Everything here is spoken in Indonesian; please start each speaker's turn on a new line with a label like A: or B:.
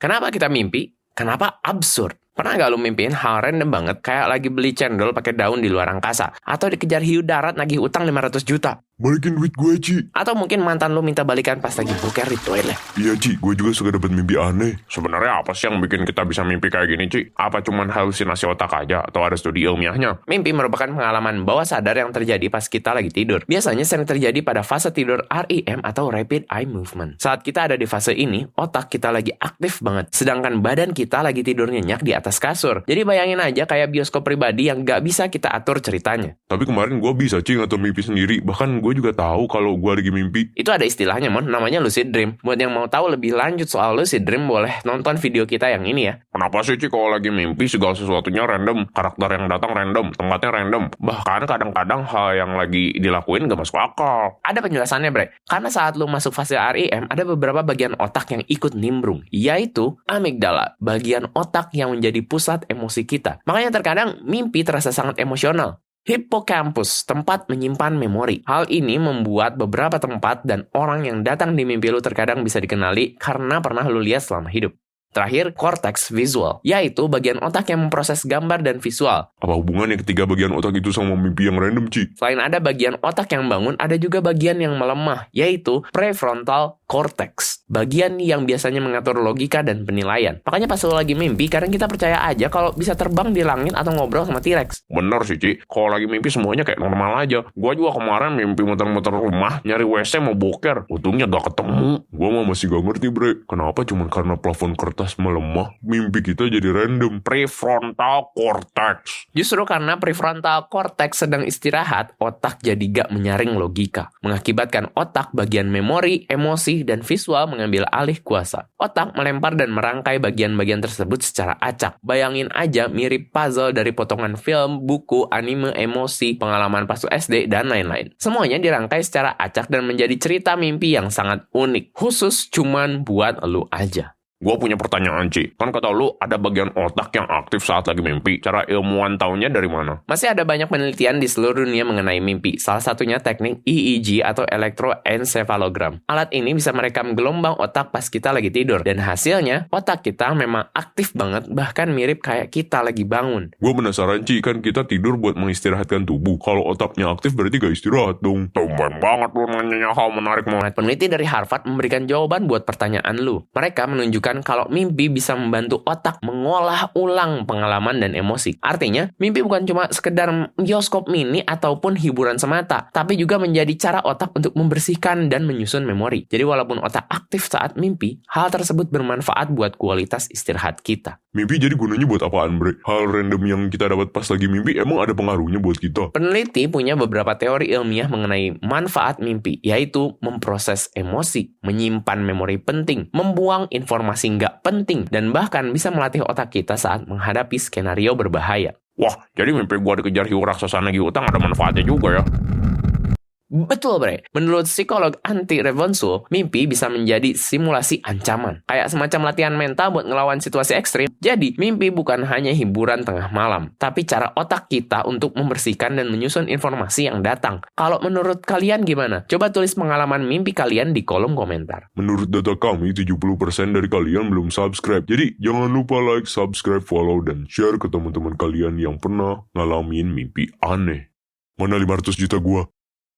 A: Kenapa kita mimpi? Kenapa absurd? Pernah nggak lu mimpiin hal random banget kayak lagi beli cendol pakai daun di luar angkasa? Atau dikejar hiu darat nagih utang 500 juta?
B: Balikin duit gue, Ci.
A: Atau mungkin mantan lu minta balikan pas lagi boker di toilet?
B: Iya, Ci, gue juga suka dapat mimpi aneh.
C: Sebenarnya apa sih yang bikin kita bisa mimpi kayak gini, Ci? Apa cuman halusinasi otak aja atau ada studi ilmiahnya?
A: Mimpi merupakan pengalaman bawah sadar yang terjadi pas kita lagi tidur. Biasanya sering terjadi pada fase tidur REM atau Rapid Eye Movement. Saat kita ada di fase ini, otak kita lagi aktif banget, sedangkan badan kita lagi tidur nyenyak di atas kasur. Jadi bayangin aja kayak bioskop pribadi yang gak bisa kita atur ceritanya.
B: Tapi kemarin gue bisa, Ci, ngatur mimpi sendiri. Bahkan gue juga tahu kalau gue lagi mimpi.
A: Itu ada istilahnya, Mon, namanya lucid dream. Buat yang mau tahu lebih lanjut soal lucid dream, boleh nonton video kita yang ini ya.
C: Kenapa sih, Ci, kalau lagi mimpi segala sesuatunya random? Karakter yang datang random, tempatnya random. Bahkan kadang-kadang hal yang lagi dilakuin gak masuk akal.
A: Ada penjelasannya, Bre. Karena saat lu masuk fase REM, ada beberapa bagian otak yang ikut nimbrung, yaitu amigdala, bagian otak yang menjadi pusat emosi kita. Makanya terkadang mimpi terasa sangat emosional. Hippocampus, tempat menyimpan memori. Hal ini membuat beberapa tempat dan orang yang datang di mimpi lu terkadang bisa dikenali karena pernah lu lihat selama hidup. Terakhir, cortex visual, yaitu bagian otak yang memproses gambar dan visual.
B: Apa hubungannya ketiga bagian otak itu sama mimpi yang random, Ci?
A: Selain ada bagian otak yang bangun, ada juga bagian yang melemah, yaitu prefrontal cortex, bagian yang biasanya mengatur logika dan penilaian. Makanya pas lu lagi mimpi, kadang kita percaya aja kalau bisa terbang di langit atau ngobrol sama T-Rex.
C: Bener sih, Ci. Kalau lagi mimpi semuanya kayak normal aja. Gua juga kemarin mimpi muter-muter rumah, nyari WC mau boker. Untungnya gak ketemu.
B: Gue mah masih gak ngerti, Bre. Kenapa cuman karena plafon kertas melemah, mimpi kita jadi random.
C: Prefrontal cortex.
A: Justru karena prefrontal cortex sedang istirahat, otak jadi gak menyaring logika, mengakibatkan otak bagian memori, emosi, dan visual mengambil alih kuasa. Otak melempar dan merangkai bagian-bagian tersebut secara acak. Bayangin aja mirip puzzle dari potongan film, buku, anime, emosi, pengalaman pas SD, dan lain-lain. Semuanya dirangkai secara acak dan menjadi cerita mimpi yang sangat unik, khusus cuman buat lu aja.
C: Gue punya pertanyaan, Ci. Kan kata lu ada bagian otak yang aktif saat lagi mimpi. Cara ilmuwan taunya dari mana?
A: Masih ada banyak penelitian di seluruh dunia mengenai mimpi. Salah satunya teknik EEG atau elektroencephalogram. Alat ini bisa merekam gelombang otak pas kita lagi tidur. Dan hasilnya, otak kita memang aktif banget, bahkan mirip kayak kita lagi bangun.
B: Gue penasaran, Ci, kan kita tidur buat mengistirahatkan tubuh. Kalau otaknya aktif berarti gak istirahat dong.
C: Tumben banget lu nanyanya hal menarik, Mo.
A: Peneliti dari Harvard memberikan jawaban buat pertanyaan lu. Mereka menunjukkan kalau mimpi bisa membantu otak mengolah ulang pengalaman dan emosi. Artinya, mimpi bukan cuma sekedar bioskop mini ataupun hiburan semata, tapi juga menjadi cara otak untuk membersihkan dan menyusun memori. Jadi walaupun otak aktif saat mimpi, hal tersebut bermanfaat buat kualitas istirahat kita.
B: Mimpi jadi gunanya buat apaan, Bre? Hal random yang kita dapat pas lagi mimpi emang ada pengaruhnya buat kita?
A: Peneliti punya beberapa teori ilmiah mengenai manfaat mimpi, yaitu memproses emosi, menyimpan memori penting, membuang informasi nggak penting, dan bahkan bisa melatih otak kita saat menghadapi skenario berbahaya.
C: Wah, jadi mimpi gua dikejar hiu raksasa nagih utang ada manfaatnya juga ya.
A: Betul, Bre. Menurut psikolog Antti Revonsuhl, mimpi bisa menjadi simulasi ancaman. Kayak semacam latihan mental buat ngelawan situasi ekstrim. Jadi, mimpi bukan hanya hiburan tengah malam, tapi cara otak kita untuk membersihkan dan menyusun informasi yang datang. Kalau menurut kalian gimana? Coba tulis pengalaman mimpi kalian di kolom komentar.
B: Menurut data kami, 70% dari kalian belum subscribe. Jadi, jangan lupa like, subscribe, follow, dan share ke teman-teman kalian yang pernah ngalamin mimpi aneh. Mana 500 juta gua?